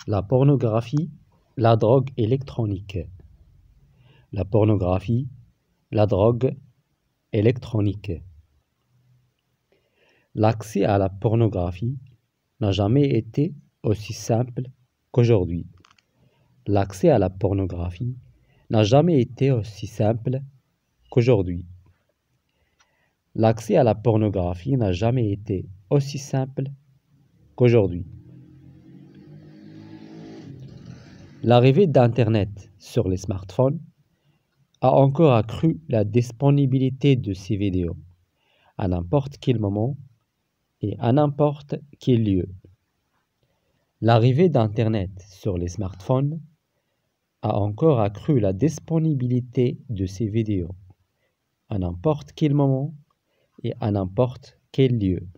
La pornographie, la drogue électronique. La pornographie, la drogue électronique. L'accès à la pornographie n'a jamais été aussi simple qu'aujourd'hui. L'accès à la pornographie n'a jamais été aussi simple qu'aujourd'hui. L'accès à la pornographie n'a jamais été aussi simple qu'aujourd'hui. L'arrivée d'Internet sur les smartphones a encore accru la disponibilité de ces vidéos à n'importe quel moment et à n'importe quel lieu. L'arrivée d'Internet sur les smartphones a encore accru la disponibilité de ces vidéos à n'importe quel moment et à n'importe quel lieu.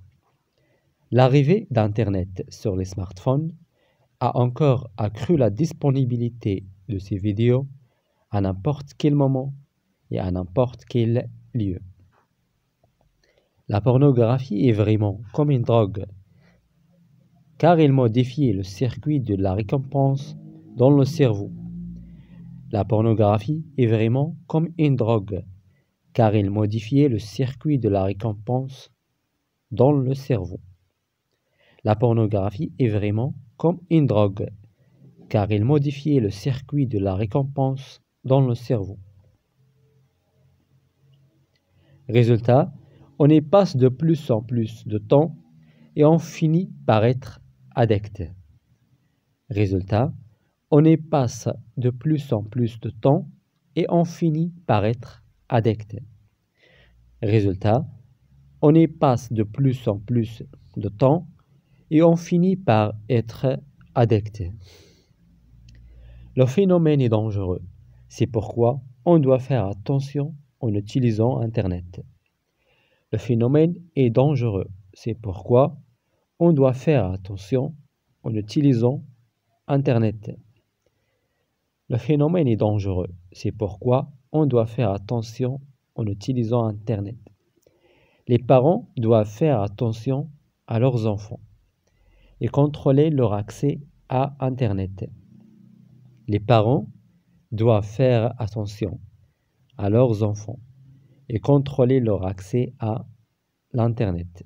L'arrivée d'Internet sur les smartphones a encore accru la disponibilité de ces vidéos à n'importe quel moment et à n'importe quel lieu. La pornographie est vraiment comme une drogue, car elle modifie le circuit de la récompense dans le cerveau. La pornographie est vraiment comme une drogue, car elle modifie le circuit de la récompense dans le cerveau. La pornographie est vraiment comme une drogue, car elle modifie le circuit de la récompense dans le cerveau. Résultat, on y passe de plus en plus de temps et on finit par être addict. Résultat, on y passe de plus en plus de temps et on finit par être addict. Résultat, on y passe de plus en plus de temps et on finit par être addict. Le phénomène est dangereux. C'est pourquoi on doit faire attention en utilisant Internet. Le phénomène est dangereux. C'est pourquoi on doit faire attention en utilisant Internet. Le phénomène est dangereux. C'est pourquoi on doit faire attention en utilisant Internet. Les parents doivent faire attention à leurs enfants et contrôler leur accès à Internet. Les parents doivent faire attention à leurs enfants et contrôler leur accès à l'Internet.